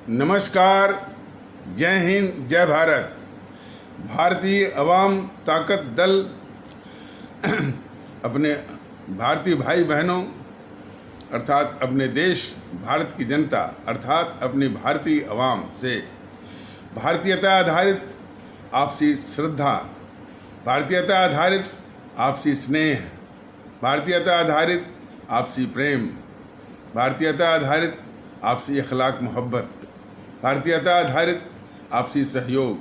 नमस्कार, जय हिंद, जय भारत। भारतीय अवाम ताकत दल अपने भारतीय भाई बहनों अर्थात अपने देश भारत की जनता अर्थात अपनी भारतीय अवाम से भारतीयता आधारित आपसी श्रद्धा, भारतीयता आधारित आपसी स्नेह, भारतीयता आधारित आपसी प्रेम, भारतीयता आधारित आपसी अखलाक मोहब्बत, भारतीयता आधारित आपसी सहयोग,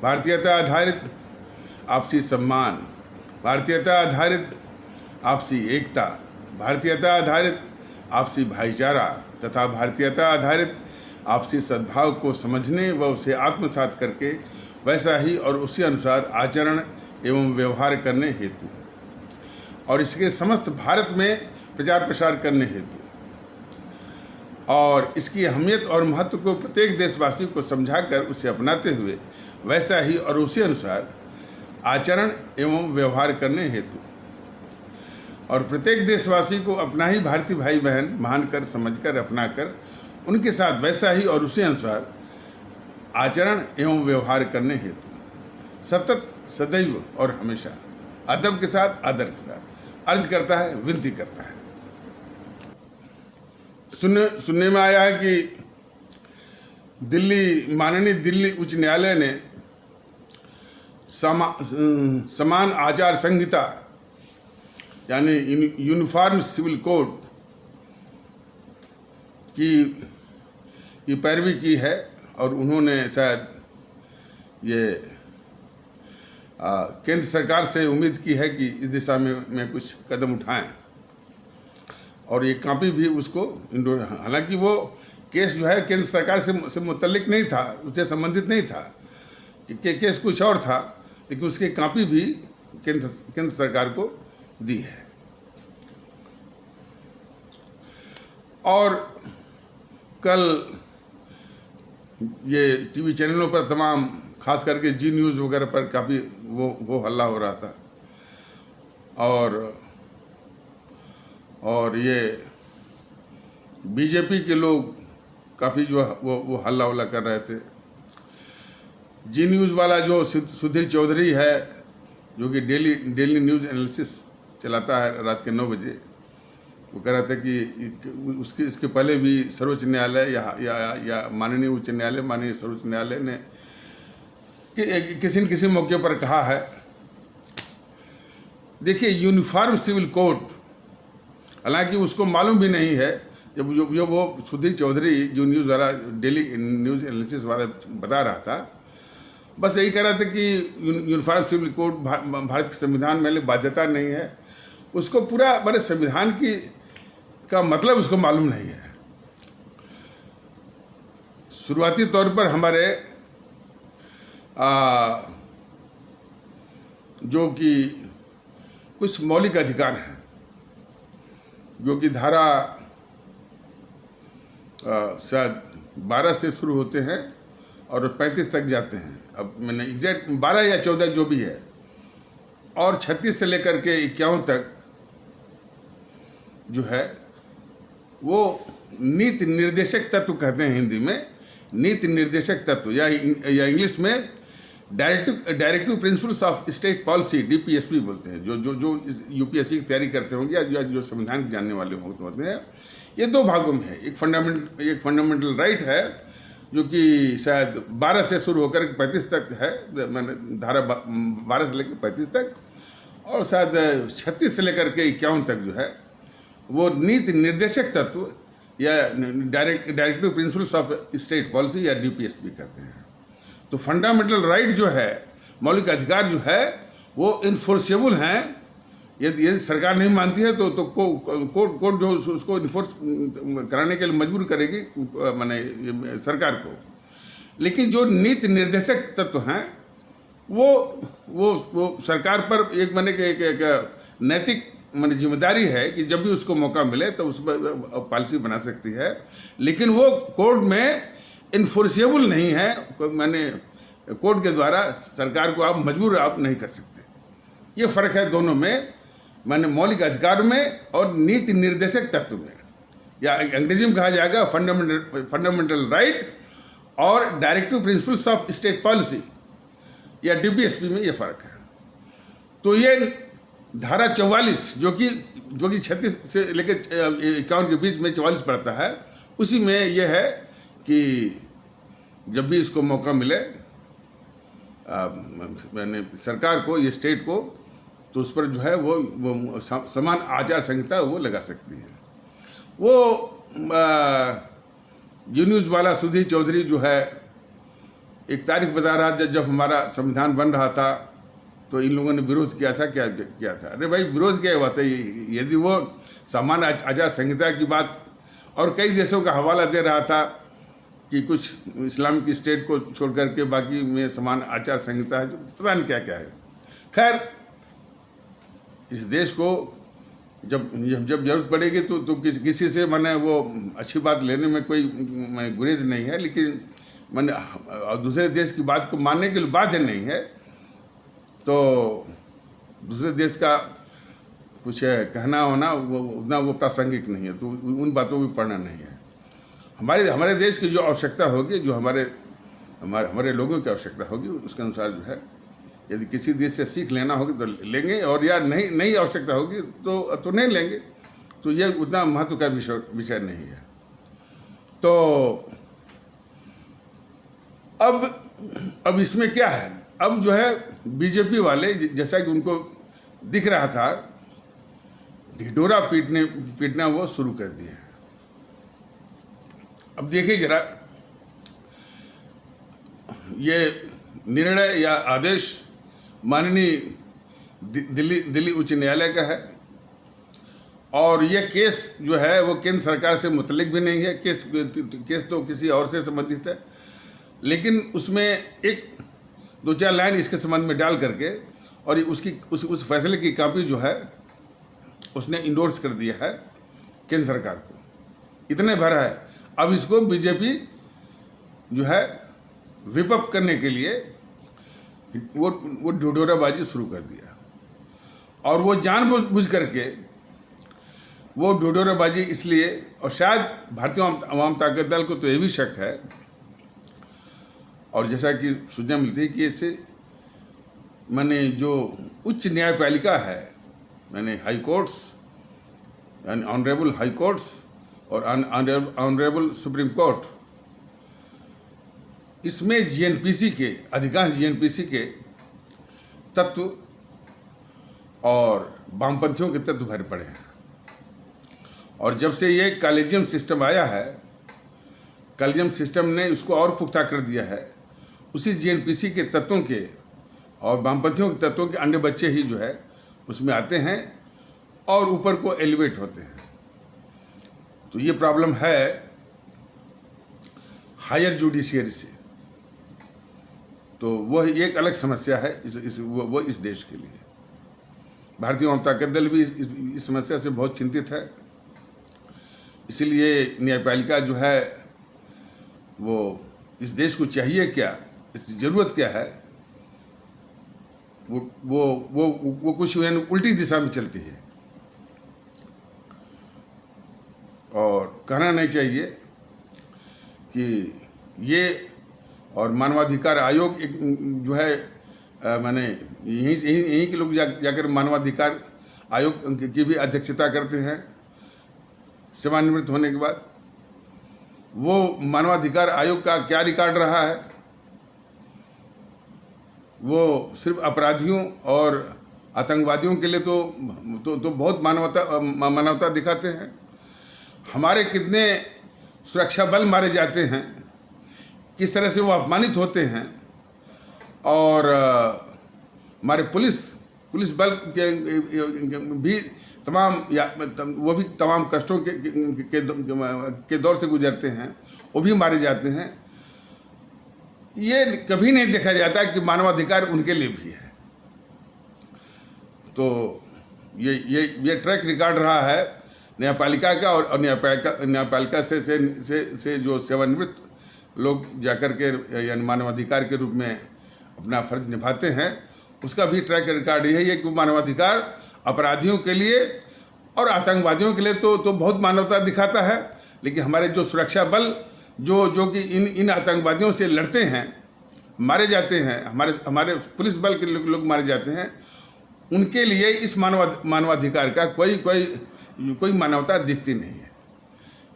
भारतीयता आधारित आपसी सम्मान, भारतीयता आधारित आपसी एकता, भारतीयता आधारित आपसी भाईचारा तथा भारतीयता आधारित आपसी सद्भाव को समझने व उसे आत्मसात करके वैसा ही और उसी अनुसार आचरण एवं व्यवहार करने हेतु और इसके समस्त भारत में प्रचार प्रसार करने हेतु और इसकी अहमियत और महत्व को प्रत्येक देशवासी को समझाकर उसे अपनाते हुए वैसा ही और उसी अनुसार आचरण एवं व्यवहार करने हेतु और प्रत्येक देशवासी को अपना ही भारतीय भाई बहन मानकर समझकर अपनाकर उनके साथ वैसा ही और उसी अनुसार आचरण एवं व्यवहार करने हेतु सतत सदैव और हमेशा अदब के साथ आदर के साथ अर्ज करता है, विनती करता है। सुनने में आया है कि माननीय दिल्ली उच्च न्यायालय ने समान आचार संहिता यानी यूनिफॉर्म सिविल कोड की पैरवी की है और उन्होंने शायद ये केंद्र सरकार से उम्मीद की है कि इस दिशा में कुछ कदम उठाएं और ये कापी भी उसको हालांकि वो केस जो है केंद्र सरकार से मुतल्लिक नहीं था, उससे संबंधित नहीं था कि केस कुछ और था, लेकिन उसकी कापी भी केंद्र सरकार को दी है। और कल ये टीवी चैनलों पर तमाम खास करके जी न्यूज़ वगैरह पर काफ़ी वो हल्ला हो रहा था और ये बीजेपी के लोग काफ़ी जो वो हल्ला वल्ला कर रहे थे। जी न्यूज़ वाला जो सुधीर चौधरी है जो कि डेली न्यूज़ एनालिसिस चलाता है रात के 9 बजे, वो कह रहा था कि इसके पहले भी सर्वोच्च न्यायालय या माननीय उच्च न्यायालय माननीय सर्वोच्च न्यायालय ने किसी न किसी मौके पर कहा है। देखिए, यूनिफॉर्म सिविल कोड, हालांकि उसको मालूम भी नहीं है, जब जो वो सुधीर चौधरी जो न्यूज़ वाला डेली न्यूज़ एनालिसिस वाला बता रहा था, बस यही कह रहा था कि यूनिफॉर्म सिविल कोड भारत के संविधान में बाध्यता नहीं है, उसको पूरा बड़े संविधान का मतलब उसको मालूम नहीं है। शुरुआती तौर पर हमारे जो कि कुछ मौलिक अधिकार हैं जो कि धारा शायद 12 से शुरू होते हैं और 35 तक जाते हैं। अब मैंने एग्जैक्ट 12 या 14 जो भी है, और 36 से लेकर के 51 तक जो है वो नीति निर्देशक तत्व कहते हैं हिंदी में, नीति निर्देशक तत्व या इंग्लिश में directive principles of state policy DPSP बोलते हैं। जो UPSC की तैयारी करते होंगे या जो संविधान के जानने वाले होते हैं, ये 2 भागों में है। एक फंडामेंटल राइट है जो कि शायद 12 से शुरू होकर 35 तक है, मैंने धारा 12 से लेकर 35 तक, और शायद 36 से लेकर के 51 तक जो है वो नीति निर्देशक तत्व या directive principles of state policy या DPSP करते हैं। तो फंडामेंटल राइट जो है, मौलिक अधिकार जो है, वो इन्फोर्सेबल हैं। यदि सरकार नहीं मानती है तो कोर्ट जो उसको इन्फोर्स कराने के लिए मजबूर करेगी माने सरकार को। लेकिन जो नीति निर्देशक तत्व हैं वो सरकार पर एक नैतिक जिम्मेदारी है कि जब भी उसको मौका मिले तो उस पर पॉलिसी बना सकती है, लेकिन वो कोर्ट में इन्फोर्सेबल नहीं है। कोर्ट के द्वारा सरकार को आप मजबूर नहीं कर सकते। ये फ़र्क है दोनों में, मौलिक अधिकार में और नीति निर्देशक तत्व में, या अंग्रेजी में कहा जाएगा फंडामेंटल राइट और directive principles of state policy या डीपीएसपी में ये फ़र्क है। तो ये धारा 44 जो कि 36 से लेकर 51 के बीच में 44 पड़ता है, उसी में ये है कि जब भी इसको मौका मिले मैंने सरकार को, ये स्टेट को, तो उस पर जो है वो समान आचार संहिता वो लगा सकती है। वो जी न्यूज़ वाला सुधीर चौधरी जो है एक तारीख बता रहा था जब हमारा संविधान बन रहा था तो इन लोगों ने विरोध किया था। क्या किया था? अरे भाई, विरोध क्या हुआ था? यदि वो सामान्य आचार संहिता की बात और कई देशों का हवाला दे रहा था कि कुछ इस्लामिक स्टेट को छोड़ करके बाकी में समान आचार संहिता है, पता नहीं क्या क्या है। खैर, इस देश को जब जरूरत पड़ेगी तो किसी से मैंने वो अच्छी बात लेने में कोई गुरेज नहीं है, लेकिन मैंने दूसरे देश की बात को मानने के लिए बाध्य नहीं है। तो दूसरे देश का कुछ कहना होना वो उतना वो प्रासंगिक नहीं है, तो उन बातों में पढ़ना नहीं है। हमारे देश की जो आवश्यकता होगी, जो हमारे लोगों की आवश्यकता होगी, उसके अनुसार जो है यदि किसी देश से सीख लेना होगी तो लेंगे, और या नहीं आवश्यकता होगी तो नहीं लेंगे। तो ये उतना महत्व का विषय नहीं है। तो अब इसमें क्या है? अब जो है बीजेपी वाले, जैसा कि उनको दिख रहा था, ढिढोरा पीटना वो शुरू कर दिए। अब देखिए जरा, ये निर्णय या आदेश माननीय दिल्ली उच्च न्यायालय का है, और ये केस जो है वो केंद्र सरकार से मुतल्लिक भी नहीं है। केस तो किसी और से संबंधित है, लेकिन उसमें एक 2-4 लाइन इसके संबंध में डाल करके और उस फैसले की कॉपी जो है उसने इंडोर्स कर दिया है केंद्र सरकार को। इतने भर है। अब इसको बीजेपी जो है विपप करने के लिए वो ढिढोराबाजी शुरू कर दिया, और वो जानबूझ करके वो ढिढोराबाजी इसलिए, और शायद भारतीय आवाम ताकत दल को तो ये भी शक है, और जैसा कि सूचना मिलती है कि इससे मैंने जो उच्च न्यायपालिका है, मैंने हाई कोर्ट्स यानी ऑनरेबल हाई कोर्ट्स और ऑनरेबल सुप्रीम कोर्ट, इसमें जीएनपीसी के अधिकांश जीएनपीसी के तत्व और वामपंथियों के तत्व भरे पड़े हैं। और जब से ये कॉलेजियम सिस्टम आया है, कॉलेजियम सिस्टम ने उसको और पुख्ता कर दिया है। उसी जीएनपीसी के तत्वों के और वामपंथियों के तत्वों के अन्य बच्चे ही जो है उसमें आते हैं और ऊपर को एलिवेट होते हैं। तो ये प्रॉब्लम है हायर जुडिशियरी से। तो वह एक अलग समस्या है इस देश के लिए। भारतीय जनता दल भी इस समस्या से बहुत चिंतित है। इसीलिए न्यायपालिका जो है वो इस देश को चाहिए क्या, इसकी ज़रूरत क्या है, वो कुछ उल्टी दिशा में चलती है। और कहना नहीं चाहिए कि ये और मानवाधिकार आयोग एक जो है मैंने यहीं के लोग जाकर मानवाधिकार आयोग की भी अध्यक्षता करते हैं सेवानिवृत्त होने के बाद। वो मानवाधिकार आयोग का क्या रिकॉर्ड रहा है? वो सिर्फ अपराधियों और आतंकवादियों के लिए तो बहुत मानवता दिखाते हैं। हमारे कितने सुरक्षा बल मारे जाते हैं, किस तरह से वो अपमानित होते हैं, और हमारे पुलिस बल के भी वो भी तमाम कष्टों के दौर से गुजरते हैं, वो भी मारे जाते हैं। ये कभी नहीं देखा जाता कि मानवाधिकार उनके लिए भी है। तो ये ट्रैक रिकॉर्ड रहा है न्यायपालिका का, और न्यायपालिका से जो सेवानिवृत्त लोग जाकर के यानी मानवाधिकार के रूप में अपना फर्ज निभाते हैं, उसका भी ट्रैक रिकॉर्ड यही है कि मानवाधिकार अपराधियों के लिए और आतंकवादियों के लिए तो बहुत मानवता दिखाता है, लेकिन हमारे जो सुरक्षा बल जो कि इन आतंकवादियों से लड़ते हैं, मारे जाते हैं, हमारे पुलिस बल के लोग मारे जाते हैं, उनके लिए इस मानवाधिकार का कोई मानवता दिखती नहीं है।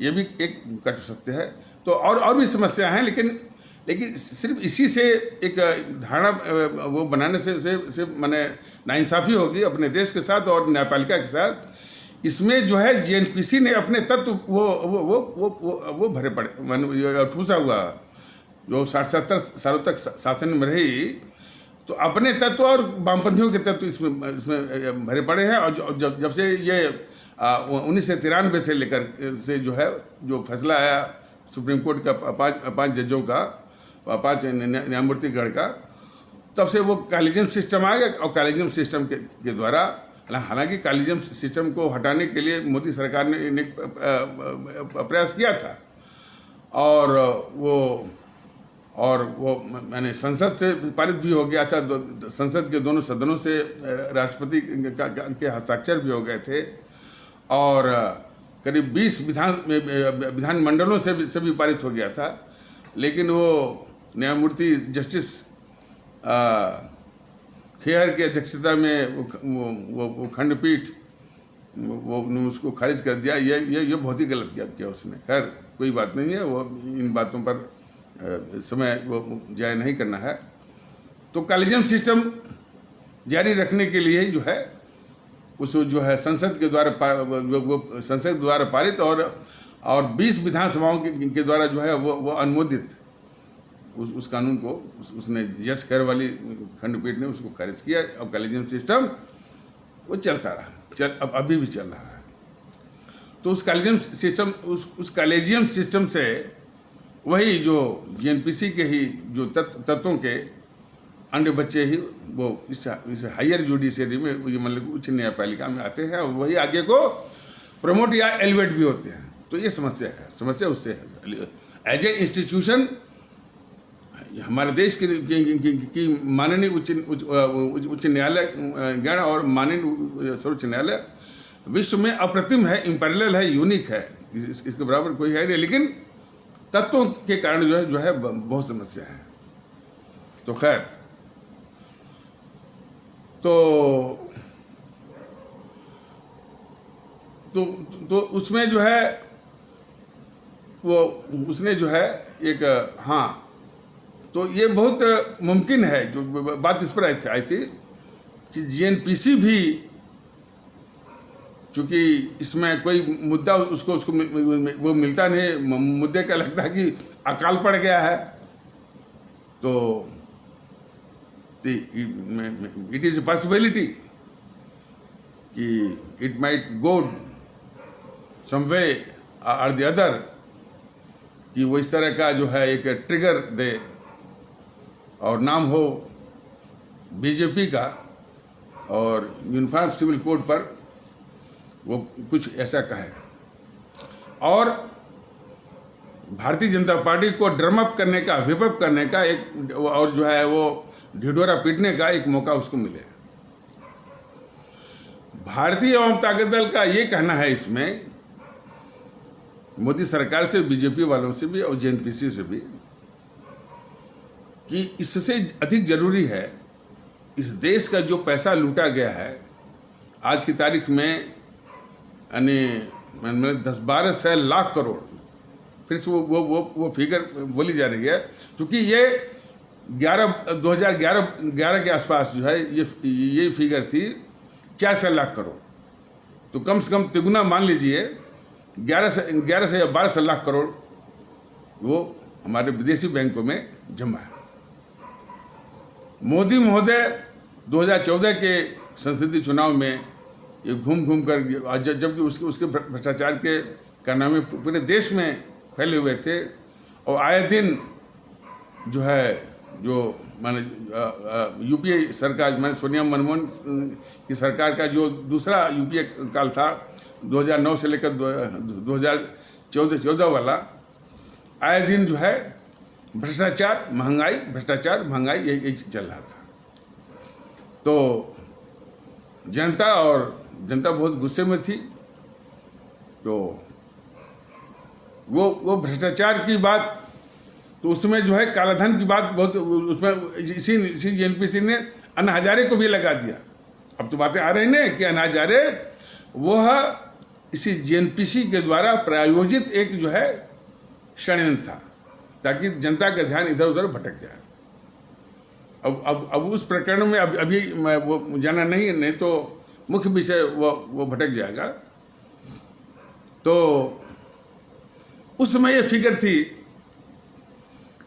ये भी एक कटु सत्य है। तो और भी समस्या हैं, लेकिन सिर्फ इसी से एक धारणा वो बनाने से माने नाइंसाफ़ी होगी अपने देश के साथ और न्यायपालिका के साथ। इसमें जो है जेएनपीसी ने अपने तत्व वो भरे पड़े, माने ठूसा हुआ, जो 60-70 सालों तक शासन में रही, तो अपने तत्व और वामपंथियों के तत्व इसमें भरे पड़े हैं। और जब से ये 1993 से लेकर से जो फैसला आया सुप्रीम कोर्ट का पांच जजों का, 5 न्यायमूर्ति गण का, तब से वो कॉलेजियम सिस्टम आ गया। और कॉलेजियम सिस्टम के द्वारा, हालांकि कॉलेजियम सिस्टम को हटाने के लिए मोदी सरकार ने प्रयास किया था, और वो मैंने संसद से पारित भी हो गया था। संसद के दोनों सदनों से राष्ट्रपति के हस्ताक्षर भी हो गए थे, और करीब 20 विधान मंडलों से भी पारित हो गया था। लेकिन वो न्यायमूर्ति जस्टिस खेहर की अध्यक्षता में वो खंडपीठ वो उसको खारिज कर दिया। ये बहुत ही गलत किया उसने। खैर कोई बात नहीं है, वो इन बातों पर समय वो जाया नहीं करना है। तो कॉलेजियम सिस्टम जारी रखने के लिए जो है संसद के द्वारा संसद द्वारा पारित और 20 विधानसभाओं के द्वारा जो है वो अनुमोदित उस कानून को उसने यश कर वाली खंडपीठ ने उसको खारिज किया। और कॉलेजियम सिस्टम वो चलता रहा, अब अभी भी चल रहा है। तो उस कॉलेजियम सिस्टम से वही जो जेएनपीसी के ही जो तत्वों के अंडे बच्चे ही वो इस हायर जुडिशरी में, ये मतलब उच्च न्यायपालिका में आते हैं, और वही आगे को प्रमोट या एलिवेट भी होते हैं। तो ये समस्या उससे है। एज ए इंस्टीट्यूशन हमारे देश की माननीय उच्च न्यायालय गण और माननीय सर्वोच्च न्यायालय विश्व में अप्रतिम है, इम्पैरेलल है, यूनिक है, इसके बराबर कोई है नहीं। लेकिन तत्वों के कारण जो है बहुत समस्या है। तो खैर, तो उसमें जो है वो उसने जो है एक तो ये बहुत मुमकिन है, जो बात इस पर आई थी कि जेएनपीसी भी, चूँकि इसमें कोई मुद्दा उसको वो मिलता नहीं, मुद्दे का लगता है कि अकाल पड़ गया है, तो इट इज़ ए पॉसिबिलिटी कि इट माइट गो सम वे और द अदर, कि वो इस तरह का जो है एक ट्रिगर दे और नाम हो बीजेपी का, और यूनिफॉर्म सिविल कोड पर वो कुछ ऐसा कहे, और भारतीय जनता पार्टी को ड्रम अप करने का, व्हिप अप करने का एक, और जो है वो ढिढोरा पीटने का एक मौका उसको मिले। भारतीय आवाम ताकत दल का ये कहना है इसमें, मोदी सरकार से, बीजेपी वालों से भी और जेएनपीसी से भी, कि इससे अधिक जरूरी है इस देश का जो पैसा लूटा गया है आज की तारीख में, यानी 10-12 सौ लाख करोड़, फिर से वो फिगर बोली जा रही है, क्योंकि ये 2011 के आसपास जो है ये फिगर थी 400 लाख करोड़। तो कम से कम तिगुना मान लीजिए, 11 से या 12 लाख करोड़ वो हमारे विदेशी बैंकों में जमा है। मोदी महोदय 2014 के संसदीय चुनाव में ये घूम कर, जबकि उसके भ्रष्टाचार के कारनामे पूरे देश में फैले हुए थे, और आए दिन जो है माने यूपीए सरकार, माने सोनिया मनमोहन की सरकार का जो दूसरा यूपीए काल था 2009 से लेकर 2014 वाला, आए दिन जो है भ्रष्टाचार महंगाई यही चल रहा था। तो जनता बहुत गुस्से में थी। तो वो भ्रष्टाचार की बात, तो उसमें जो है कालाधन की बात बहुत, उसमें इसी जेएनपीसी ने अन्ना हजारे को भी लगा दिया। अब तो बातें आ रही ना कि अन्ना हजारे वह इसी जेएनपीसी के द्वारा प्रायोजित एक जो है षड्यंत्र था, ताकि जनता का ध्यान इधर उधर भटक जाए। अब उस प्रकरण में अभी मैं वो जाना नहीं तो मुख्य विषय वो भटक जाएगा। तो उस समय ये फिगर थी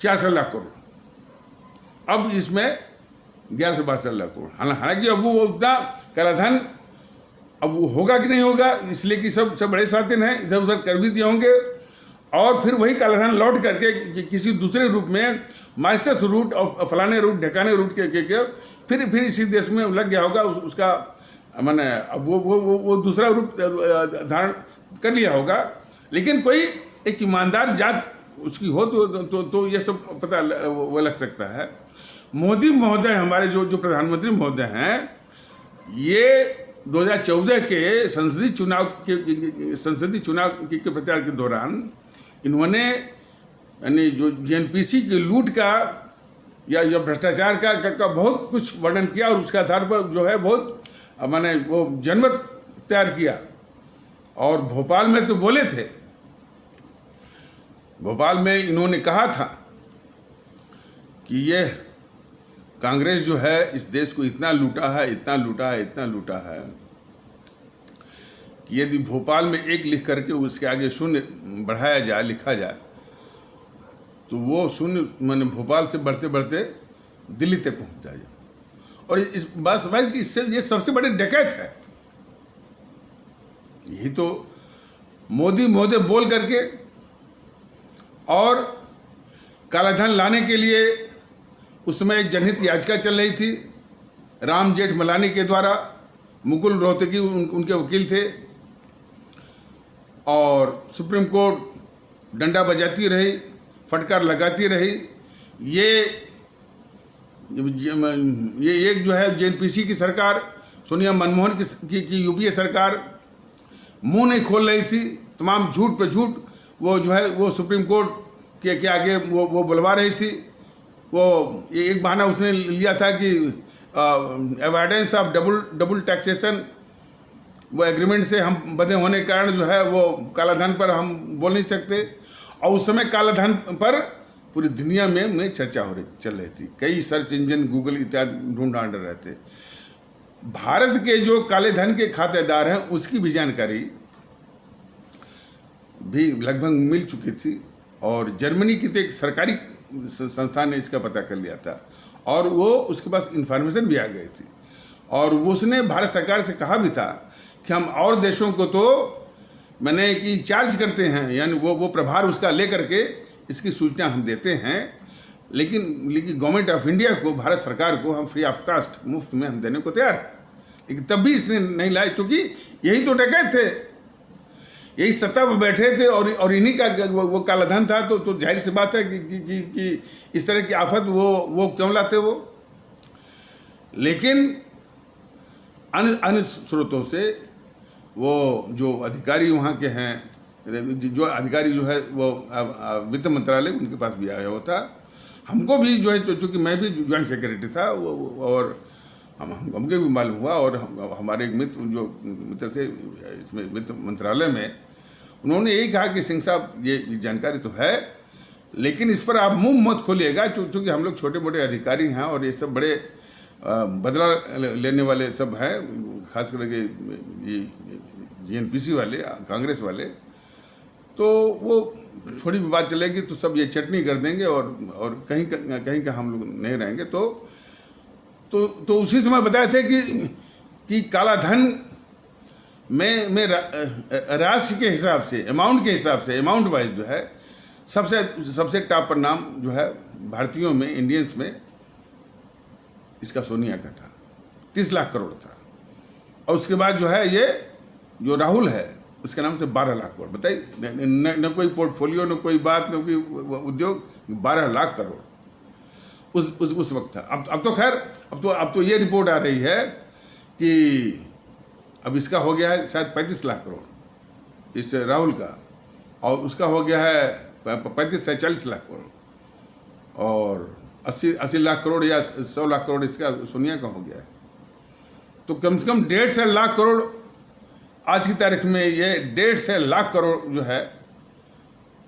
400 लाख करोड़, अब इसमें 11 से 12 लाख करोड़। हालांकि अब वो उतना कालाधन अब वो होगा कि नहीं होगा, इसलिए कि सब बड़े साथिन हैं, इधर उधर कर भी दिए होंगे, और फिर वही कालाधन लौट करके किसी दूसरे रूप में माइसस रूट और फलाने रूट ढकाने रूट के फिर इसी देश में लग गया होगा। उसका माने अब वो दूसरा रूप धारण कर लिया होगा। लेकिन कोई एक ईमानदार जात उसकी हो तो ये सब पता वो लग सकता है। मोदी महोदय हमारे जो प्रधानमंत्री महोदय हैं, ये 2014 के संसदीय चुनाव के प्रचार के दौरान इन्होंने यानी जो जेएनपीसी की लूट का या भ्रष्टाचार का बहुत कुछ वर्णन किया, और उसके आधार पर जो है बहुत माने वो जनमत तैयार किया। और भोपाल में तो बोले थे, भोपाल में इन्होंने कहा था कि ये कांग्रेस जो है इस देश को इतना लूटा है कि यदि भोपाल में 1 लिख करके उसके आगे 0 बढ़ाया जाए, लिखा जाए, तो वो 0 माने भोपाल से बढ़ते बढ़ते दिल्ली तक पहुंच जाए। और इस बात समझ कि इससे ये सबसे बड़े डकैत है। यही तो मोदी महोदय बोल करके और कालाधन लाने के लिए उस समय जनहित याचिका चल रही थी राम जेठमलानी के द्वारा। मुकुल रोहतगी उनके वकील थे, और सुप्रीम कोर्ट डंडा बजाती रही, फटकार लगाती रही। ये एक जो है जेएनपीसी की सरकार, सोनिया मनमोहन की यूपीए सरकार मुंह नहीं खोल रही थी। तमाम झूठ पे झूठ वो जो है वो सुप्रीम कोर्ट के आगे वो बुलवा रही थी। वो एक बहाना उसने लिया था कि एविडेंस ऑफ डबल टैक्सेशन, वो एग्रीमेंट से हम बंधे होने के कारण जो है वो कालाधन पर हम बोल नहीं सकते। और उस समय कालाधन पर पूरी दुनिया में चर्चा चल रही थी। कई सर्च इंजन गूगल इत्यादि ढूंढ रहे थे। भारत के जो काले धन के खातेदार हैं उसकी भी जानकारी भी लगभग मिल चुकी थी, और जर्मनी की तो एक सरकारी संस्थान ने इसका पता कर लिया था, और वो उसके पास इंफॉर्मेशन भी आ गई थी। और उसने भारत सरकार से कहा भी था कि हम और देशों को तो मैंने कि चार्ज करते हैं, यानी वो प्रभार उसका लेकर के इसकी सूचना हम देते हैं, लेकिन गवर्नमेंट ऑफ इंडिया को, भारत सरकार को हम फ्री ऑफ कास्ट, मुफ्त में हम देने को तैयार है। लेकिन तब भी इसने नहीं लाए, क्योंकि यही तो डकैत थे, यही सत्ता पर बैठे थे, और इन्हीं का वो कालाधन था। तो जाहिर सी बात है कि इस तरह की आफत वो क्यों लाते वो। लेकिन अन्य स्रोतों से वो जो अधिकारी वहाँ के हैं, जो अधिकारी जो है वो वित्त मंत्रालय, उनके पास भी आया हुआ था। हमको भी जो है, चूँकि मैं भी ज्वाइंट सेक्रेटरी था, और हमको भी मालूम हुआ। और हमारे एक मित्र थे इसमें वित्त मंत्रालय में, उन्होंने यही कहा कि सिंह साहब ये जानकारी तो है, लेकिन इस पर आप मुंह मत खोलिएगा, चूँकि हम लोग छोटे मोटे अधिकारी हैं, और ये सब बड़े बदला लेने वाले सब हैं, खास करके ये जेएनपीसी वाले, कांग्रेस वाले। तो वो थोड़ी भी बात चलेगी तो सब ये चटनी कर देंगे, और कहीं का हम लोग नहीं रहेंगे। तो उसी समय बताए थे कि कालाधन में राशि के हिसाब से, अमाउंट के हिसाब से, अमाउंट वाइज जो है सबसे टॉप पर नाम जो है भारतीयों में, इंडियंस में, इसका सोनिया का था, 30 लाख करोड़ था। और उसके बाद जो है ये जो राहुल है उसके नाम से 12 लाख करोड़। बताइए, न कोई पोर्टफोलियो, न कोई बात, न कोई उद्योग, 12 लाख करोड़ उस वक्त था। अब तो खैर, अब तो ये रिपोर्ट आ रही है कि अब इसका हो गया है शायद 35 लाख करोड़, इस राहुल का। और उसका हो गया है 35 से 40 लाख करोड़, और 80 लाख करोड़ या 100 लाख करोड़ इसका सोनिया का हो गया है। तो कम से कम 1.5 लाख करोड़ आज की तारीख में, ये 1.5 लाख करोड़ जो है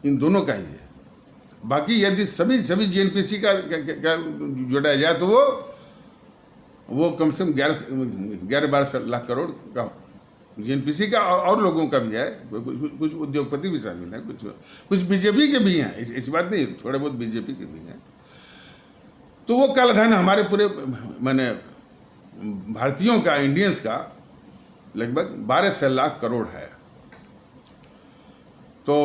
इन दोनों का ही है। बाकी यदि सभी जीएनपीसी का जोड़ा जाए तो वो कम से कम 11-12 लाख करोड़ का जीएनपीसी का, और लोगों का भी है, कुछ उद्योगपति भी शामिल हैं, कुछ बीजेपी के भी हैं, ऐसी बात नहीं, थोड़े बहुत बीजेपी के भी हैं। तो वो काला धन हमारे पूरे माने भारतीयों का, इंडियंस का लगभग 12 लाख करोड़ है। तो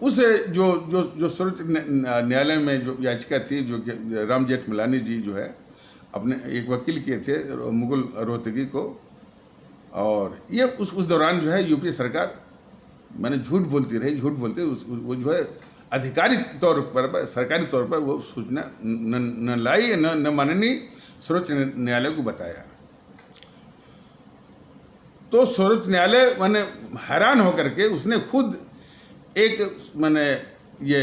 उस जो सर्वोच्च न्यायालय में जो याचिका थी, जो कि राम जेठमलानी जी जो है अपने एक वकील किए थे मुकुल रोहतगी को, और ये उस दौरान जो है यूपी सरकार मैंने झूठ बोलते वो जो है आधिकारिक तौर पर, सरकारी तौर पर वो सूचना न लाई, न माननीय सर्वोच्च न्यायालय को बताया। तो सर्वोच्च न्यायालय मैंने हैरान होकर के उसने खुद एक मैंने ये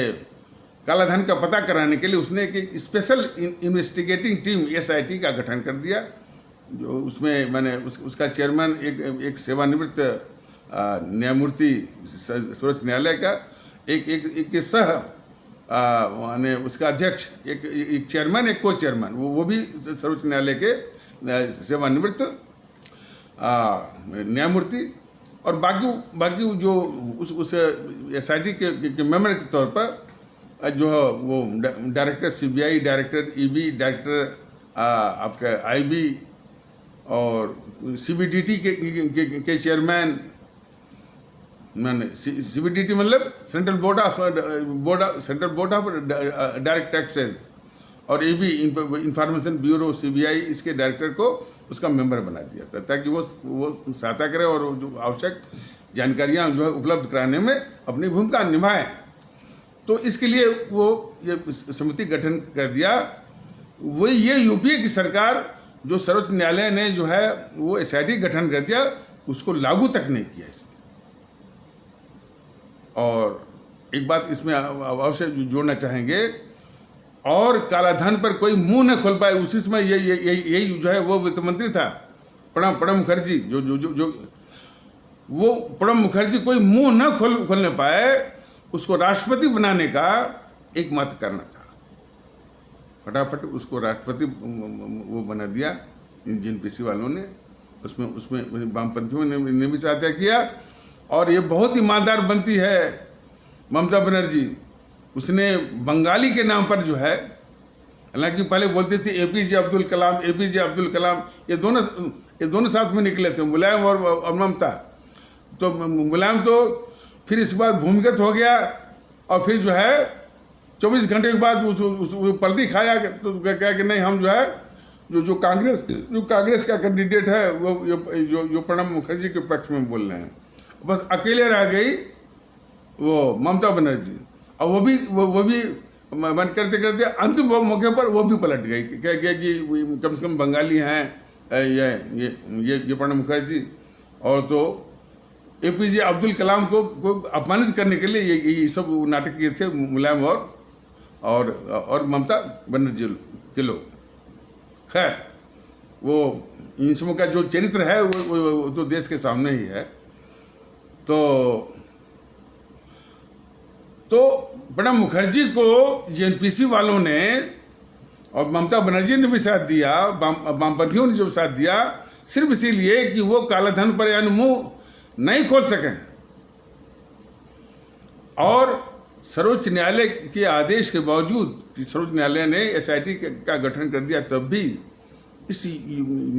कालाधन का पता कराने के लिए उसने एक स्पेशल इन्वेस्टिगेटिंग टीम SIT का गठन कर दिया, जो उसमें मैंने उसका चेयरमैन एक सेवानिवृत्त न्यायमूर्ति सर्वोच्च न्यायालय का, एक सह माने उसका अध्यक्ष, एक चेयरमैन, एक को चेयरमैन, वो भी सर्वोच्च न्यायालय के सेवानिवृत्त न्यायमूर्ति, और बाकी जो उस SIT के मेंबर के तौर पर जो वो director CBI, director EB, director आपका IB और CBDT के चेयरमैन, मैंने CBDT मतलब central board of direct taxes, और EB इंफॉर्मेशन ब्यूरो CBI, इसके डायरेक्टर को उसका मेंबर बना दिया था, ताकि वो सहायता करे और जो आवश्यक जानकारियां जो है उपलब्ध कराने में अपनी भूमिका निभाए। तो इसके लिए वो ये समिति गठन कर दिया। वो ये यूपीए की सरकार, जो सर्वोच्च न्यायालय ने जो है वो SIT गठन कर दिया, उसको लागू तक नहीं किया इसने। और एक बात इसमें अवश्य जोड़ना चाहेंगे, और कालाधन पर कोई मुंह न खोल पाए, उसी समय यही जो है वो वित्त मंत्री था प्रणब मुखर्जी, जो वो प्रणब मुखर्जी कोई मुंह न खोलने पाए, उसको राष्ट्रपति बनाने का एकमात्र कारण था। फटाफट उसको राष्ट्रपति वो बना दिया इन JNPC वालों ने। उसमें वामपंथियों ने भी सहायता किया, और ये बहुत ईमानदार बनती है ममता बनर्जी। उसने बंगाली के नाम पर जो है, हालांकि पहले बोलते थे APJ अब्दुल कलाम, ये दोनों साथ में निकले थे, मुलायम और ममता। तो मुलायम तो फिर इस बात भूमिगत हो गया, और फिर जो है 24 घंटे के बाद वो पलटी खाया, तो क्या कि नहीं, हम जो है जो कांग्रेस का कैंडिडेट है वो जो प्रणब मुखर्जी के पक्ष में बोल रहे हैं। बस अकेले रह गई वो ममता बनर्जी, और वो भी मन करते अंतिम मौके पर वो भी पलट गई, कह गया कि कम से कम बंगाली हैं ये प्रणब मुखर्जी, और तो APJ अब्दुल कलाम को अपमानित करने के लिए ये सब नाटक किए थे मुलायम और ममता बनर्जी के लोग। खैर, वो इन सबों का जो चरित्र है वो तो देश के सामने ही है। तो प्रणब मुखर्जी को JNPC वालों ने और ममता बनर्जी ने भी साथ दिया, वामपंथियों ने जो साथ दिया, सिर्फ इसीलिए कि वो कालाधन पर यानी मुंह नहीं खोल सकें। और सर्वोच्च न्यायालय के आदेश के बावजूद कि सर्वोच्च न्यायालय ने SIT का गठन कर दिया, तब भी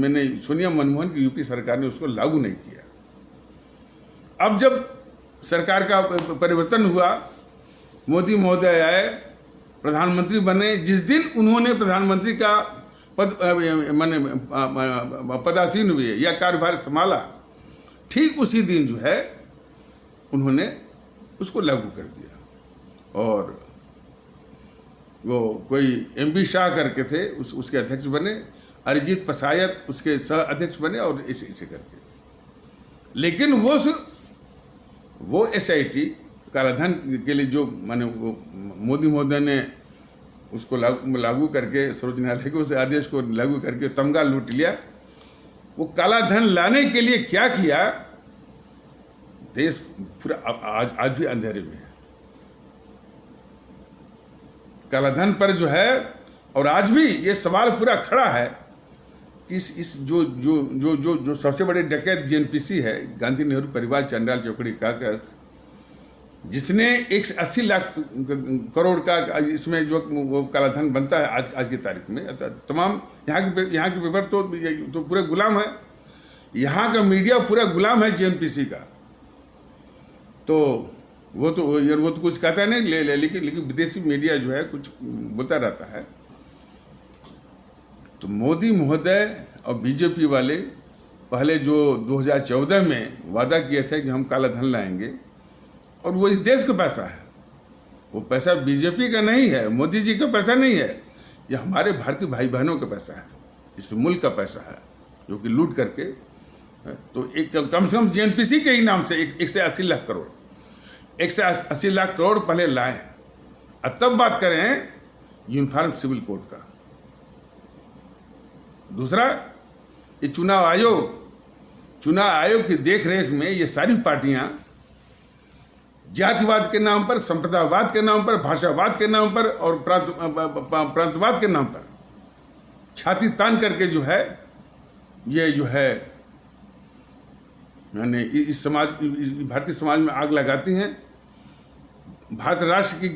मैंने सोनिया मनमोहन की यूपी सरकार ने उसको लागू नहीं किया। अब जब सरकार का परिवर्तन हुआ, मोदी महोदय आए, प्रधानमंत्री बने, जिस दिन उन्होंने प्रधानमंत्री का पदासीन हुए या कार्यभार संभाला, ठीक उसी दिन जो है उन्होंने उसको लागू कर दिया। और वो कोई MB शाह करके थे, उसके अध्यक्ष बने, अरिजीत पसायत उसके सह अध्यक्ष बने, और इसे करके। लेकिन वो वो SIT कालाधन के लिए जो माने वो मोदी महोदय ने उसको लागू करके, सर्वोच्च न्यायालय के उस आदेश को लागू करके तमगा लूट लिया। वो काला धन लाने के लिए क्या किया, देश पूरा आज भी अंधेरे में है। काला धन पर जो है, और आज भी ये सवाल पूरा खड़ा है कि इस जो सबसे बड़े डकैत GNPC है, गांधी नेहरू परिवार चंडाल चौकड़ी काकस, जिसने 180 लाख करोड़ का इसमें जो वो काला धन बनता है आज की तारीख में, तमाम यहाँ के पेपर तो पूरे गुलाम है, यहाँ का मीडिया पूरा गुलाम है GNPC का। तो वो तो कुछ कहता नहीं, लेकिन विदेशी मीडिया जो है कुछ बोलता रहता है। तो मोदी महोदय और BJP वाले पहले जो 2014 में वादा किए थे कि हम काला धन लाएंगे, और वो इस देश का पैसा है, वो पैसा BJP का नहीं है, मोदी जी का पैसा नहीं है, ये हमारे भारतीय भाई बहनों का पैसा है, इस मुल्क का पैसा है, जो कि लूट करके तो एक कम से कम GNPC के ही नाम से 180 लाख करोड़ 180 लाख करोड़ पहले लाए, और तब बात करें यूनिफॉर्म सिविल कोड का। दूसरा, ये चुनाव आयोग की देखरेख में ये सारी पार्टियां जातिवाद के नाम पर, संप्रदायवाद के नाम पर, भाषावाद के नाम पर और प्रांतवाद के नाम पर छाती तान करके जो है ये जो है यानी इस भारतीय समाज में आग लगाती हैं, भारत राष्ट्र की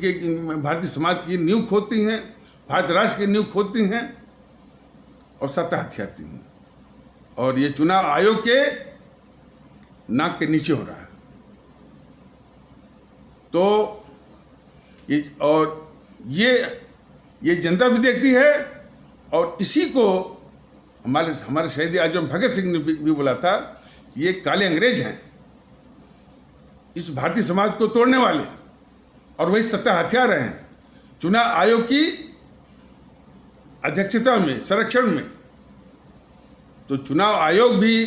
भारतीय समाज की नींव खोदती हैं, भारत राष्ट्र की नींव खोदती हैं और सत्ता हथियाती हैं। और ये चुनाव आयोग के नाक के नीचे हो रहा है। तो ये जनता भी देखती है, और इसी को हमारे शहीद आजम भगत सिंह ने भी बोला था, ये काले अंग्रेज हैं, इस भारतीय समाज को तोड़ने वाले, और वही सत्ता हथिया रहे हैं चुनाव आयोग की अध्यक्षता में, संरक्षण में। तो चुनाव आयोग भी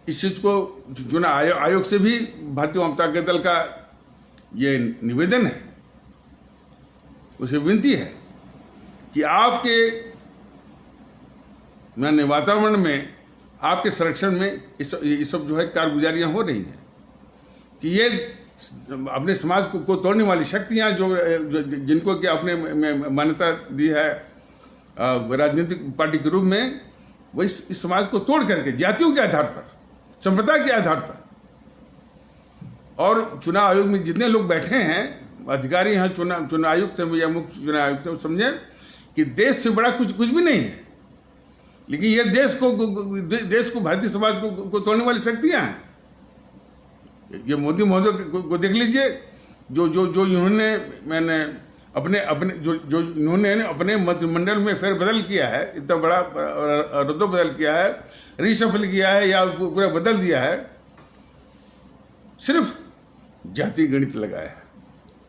इस चीज को, चुनाव आयोग से भी भारतीय जनता दल का ये निवेदन है, उसे विनती है कि आपके माने वातावरण में, आपके संरक्षण में ये सब जो है कारगुजारियां हो रही हैं, कि ये अपने समाज को तोड़ने वाली शक्तियां जिनको कि अपने मान्यता दी है राजनीतिक पार्टी के रूप में, वो इस समाज को तोड़ करके जातियों के आधार पर, संप्रदाय के आधार पर, और चुनाव आयोग में जितने लोग बैठे हैं, अधिकारी हैं, चुनाव आयुक्त हैं या मुख्य चुनाव आयुक्त हैं, समझे कि देश से बड़ा कुछ भी नहीं है। लेकिन ये देश को भारतीय समाज को तोड़ने वाली शक्तियां हैं। ये मोदी महोदय को देख लीजिए, जो इन्होंने अपने जो इन्होंने अपने मंत्रिमंडल में फेरबदल किया है, इतना बड़ा रद्दोबदल किया है, रिशफल किया है या पूरा बदल दिया है, सिर्फ जाति गणित लगाया है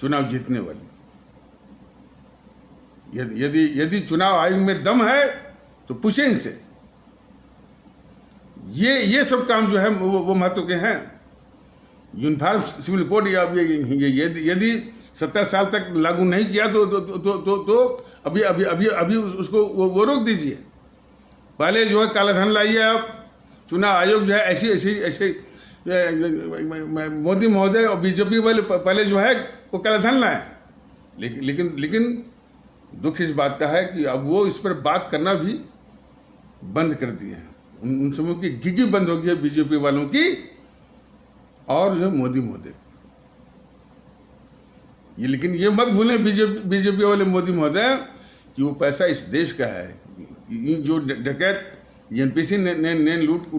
चुनाव जीतने वाली। यदि चुनाव आयोग में दम है तो पूछें इनसे। ये सब काम जो है वो महत्व के हैं। यूनिफॉर्म सिविल कोड यदि 70 साल तक लागू नहीं किया तो अभी उसको वो रोक दीजिए। पहले जो है काला धन लाइए आप, चुनाव आयोग जो है ऐसे मोदी महोदय और BJP वाले पहले जो है वो काला धन लाए, लेकिन दुख इस बात का है कि अब वो इस पर बात करना भी बंद कर दिए हैं। उन समूह की गिगी बंद हो गई है BJP वालों की और जो मोदी महोदय। लेकिन ये मत भूलें BJP वाले मोदी महोदय कि वो पैसा इस देश का है। जो डकैत GNPC ने लूट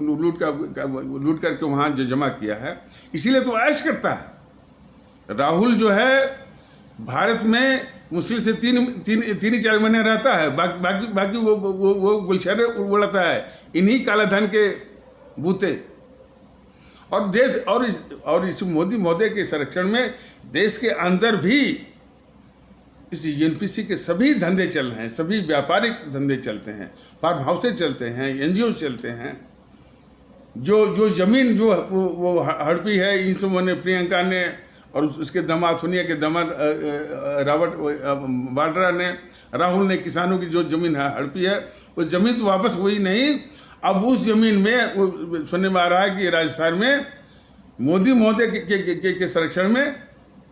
करके वहाँ जो जमा किया है, इसीलिए तो ऐश करता है। राहुल जो है भारत में मुश्किल से तीन ही 4 महीने रहता है, बाकी वो गुलशहरे उड़ाता है इन्हीं काला धन के बूते। और देश और इस मोदी महोदय के संरक्षण में देश के अंदर भी इस GNPC के सभी धंधे चल रहे हैं, सभी व्यापारिक धंधे चलते हैं, फार्म हाउसेज चलते हैं, NGO चलते हैं, जो जो जमीन जो वो हड़पी है इन सब ने, प्रियंका ने और उसके दामाद सोनिया के दामाद रॉबर्ट वाड्रा ने, राहुल ने किसानों की जो जमीन हड़पी है वो जमीन तो वापस हुई नहीं। अब उस जमीन में सुनने में आ रहा है कि राजस्थान में मोदी महोदय के संरक्षण में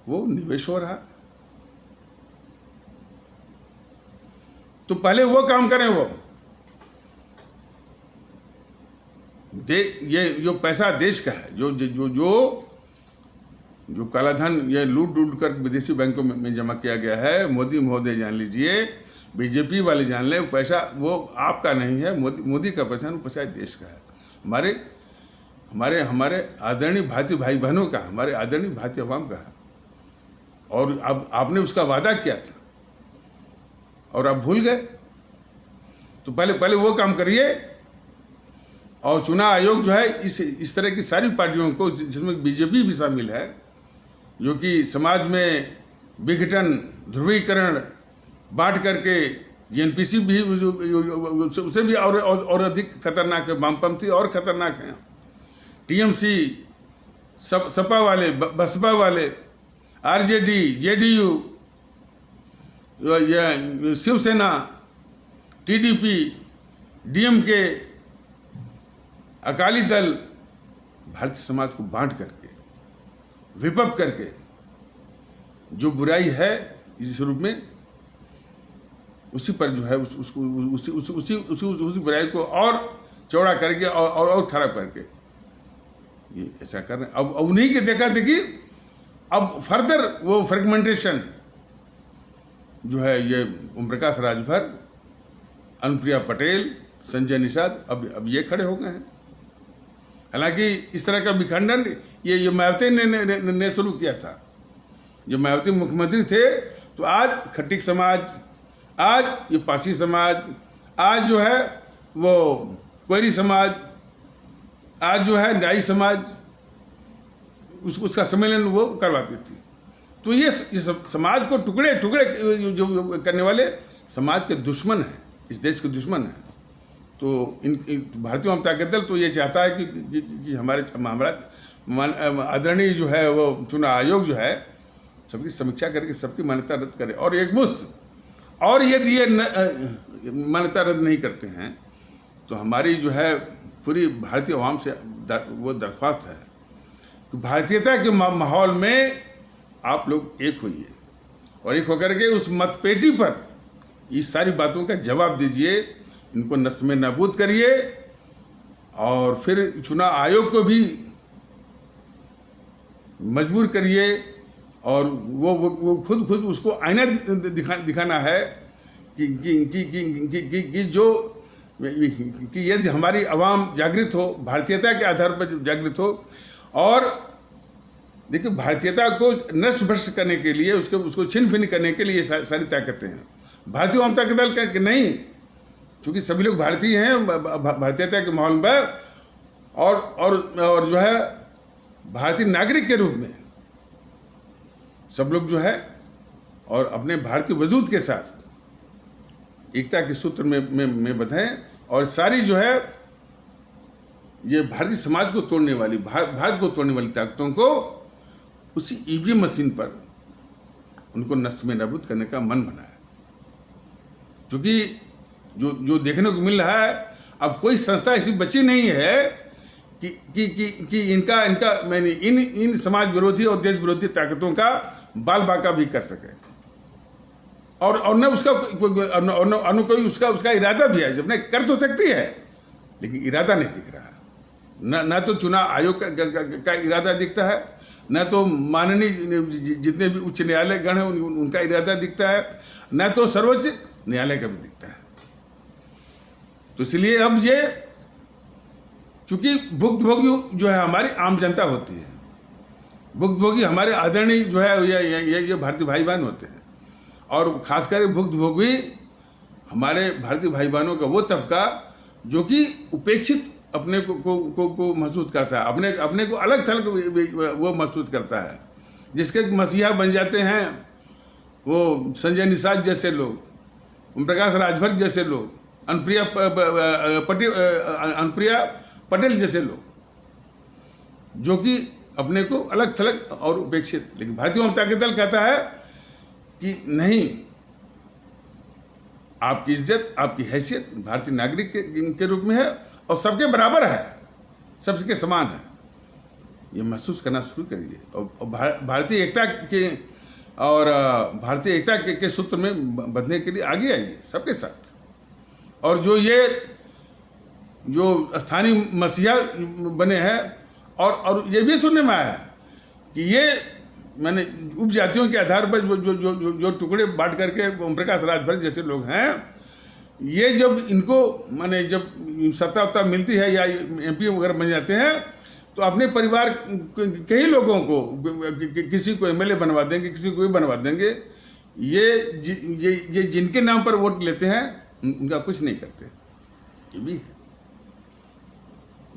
वो निवेश हो रहा। तो पहले वो काम करें, वो ये जो पैसा देश का है, जो जो जो जो काला धन ये लूट कर विदेशी बैंकों में जमा किया गया है, मोदी महोदय जान लीजिए, बीजेपी वाले जान ले, वो पैसा वो आपका नहीं है, मोदी का पैसा, वो पैसा देश का है, हमारे हमारे हमारे आदरणीय भारतीय भाई बहनों का, हमारे आदरणीय भारतीय अवाम का है। और अब आपने उसका वादा किया था और आप भूल गए। तो पहले वो काम करिए। और चुनाव आयोग जो है इस तरह की सारी पार्टियों को, जिसमें बीजेपी भी शामिल है, जो कि समाज में विघटन, ध्रुवीकरण बांट करके, जेएनपीसी भी उसे भी और अधिक खतरनाक है, वामपंथी और खतरनाक हैं, टीएमसी, सपा वाले, बसपा वाले, आरजेडी, जेडीयू, शिवसेना, टीडीपी, डीएमके, अकाली दल, भारतीय समाज को बांट करके, विभक्त करके जो बुराई है इस रूप में, उसी पर जो है उसको उसी बुराई को और चौड़ा करके और खराब करके ये ऐसा कर रहे हैं। अब उन्हीं के देखा देखी अब फर्दर वो फ्रेगमेंटेशन जो है, ये ओम प्रकाश राजभर, अनुप्रिया पटेल, संजय निषाद अब ये खड़े हो गए हैं। हालांकि इस तरह का विखंडन ये मायावती ने शुरू किया था। जब मायावती मुख्यमंत्री थे तो आज खट्टिक समाज, आज ये पासी समाज, आज जो है वो कोयरी समाज, आज जो है नाई समाज, उसका सम्मेलन वो करवाती थी। तो ये समाज को टुकड़े टुकड़े जो करने वाले समाज के दुश्मन हैं, इस देश के दुश्मन हैं। तो भारतीय जनता दल तो ये चाहता है कि हमारा आदरणीय जो है वो चुनाव आयोग जो है सबकी समीक्षा करके सबकी मान्यता रद्द करे। और एक मुश्त, और यदि ये मान्यता रद्द नहीं करते हैं तो हमारी जो है पूरी भारतीय आवाम से वो दरख्वास्त है कि भारतीयता के माहौल में आप लोग एक होइए और एक होकर के उस मतपेटी पर इस सारी बातों का जवाब दीजिए, इनको नष्ट में नाबूद करिए। और फिर चुनाव आयोग को भी मजबूर करिए और वो खुद उसको आईना दिखाना है कि जो कि यदि हमारी आवाम जागृत हो, भारतीयता के आधार पर जागृत हो। और देखिए, भारतीयता को नष्ट भ्रष्ट करने के लिए, उसको छिन भिन करने के लिए सारी ताकतें हैं। भारतीय जनता दल का नहीं, क्योंकि सभी लोग भारतीय हैं, भारतीयता के माहौल में और जो है भारतीय नागरिक के रूप में सब लोग जो है और अपने भारतीय वजूद के साथ एकता के सूत्र में बंधे। और सारी जो है ये भारतीय समाज को तोड़ने वाली, भारत को तोड़ने वाली ताकतों को उसी ईवीएम मशीन पर उनको नष्ट में नाबूद करने का मन बना है। क्योंकि जो देखने को मिल रहा है, अब कोई संस्था ऐसी बची नहीं है कि इनका मैंने इन समाज विरोधी और देश विरोधी ताकतों का बाल बांका भी कर सके। और न उसका कोई उसका इरादा भी है, जब नहीं कर तो सकती है लेकिन इरादा नहीं दिख रहा। न तो चुनाव आयोग का इरादा दिखता है, न तो माननीय जितने भी उच्च न्यायालय गण हैं उनका इरादा दिखता है, न तो सर्वोच्च न्यायालय का भी दिखता है। तो इसलिए अब ये, चूंकि भुक्तभोगी जो है हमारी आम जनता होती है, भुक्तभोगी हमारे आदरणीय जो है ये भारतीय भाई बहन होते हैं। और खासकर भुक्तभोगी हमारे भारतीय भाई बहनों का वो तबका जो कि उपेक्षित अपने को महसूस करता है, अपने को अलग थलग वो महसूस करता है, जिसके मसीहा बन जाते हैं वो संजय निषाद जैसे लोग, ओम प्रकाश राजभर जैसे लोग, अनुप्रिया पटेल जैसे लोग। जो कि अपने को अलग थलग और उपेक्षित। लेकिन भारतीय जनता दल कहता है कि नहीं, आपकी इज्जत, आपकी हैसियत भारतीय नागरिक के रूप में है और सबके बराबर है, सबके समान है। ये महसूस करना शुरू करिए और भारतीय एकता के और भारतीय एकता के सूत्र में बंधने के लिए आगे आइए सबके साथ। और जो स्थानीय मसीहा बने हैं और ये भी सुनने में आया है कि ये मैंने उपजातियों के आधार पर जो टुकड़े बांट करके ओम प्रकाश राजभर जैसे लोग हैं, ये जब इनको माने जब सत्ता उत्ता मिलती है या एमपी वगैरह बन जाते हैं तो अपने परिवार के ही लोगों को किसी को एमएलए बनवा देंगे, किसी को भी बनवा देंगे। ये जिनके नाम पर वोट लेते हैं उनका कुछ नहीं करते। ये भी है।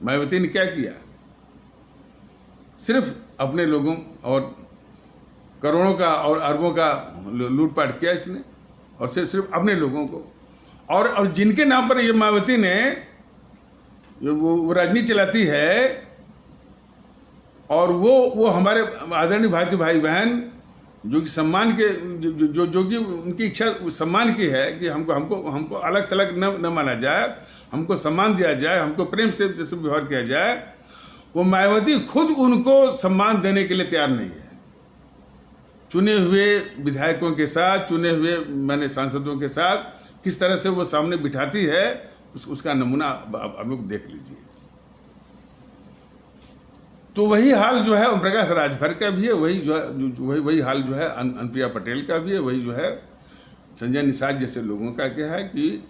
मायावती ने क्या किया? सिर्फ अपने लोगों और करोड़ों का और अरबों का लूटपाट किया इसने, और सिर्फ अपने लोगों को। और जिनके नाम पर ये मायावती ने वो राजनीति चलाती है, और वो हमारे आदरणीय भारतीय भाई बहन जो कि सम्मान के जो कि उनकी इच्छा सम्मान की है कि हमको अलग थलग न माना जाए, हमको सम्मान दिया जाए, हमको प्रेम से जैसे व्यवहार किया जाए, वो मायावती खुद उनको सम्मान देने के लिए तैयार नहीं है। चुने हुए विधायकों के साथ, चुने हुए मैंने सांसदों के साथ किस तरह से वो सामने बिठाती है, उसका नमूना आप लोग देख लीजिए। तो वही हाल जो है ओम प्रकाश राजभर का भी है, वही हाल जो है अनुप्रिया पटेल का भी है, वही जो है संजय निषाद जैसे लोगों का क्या है कि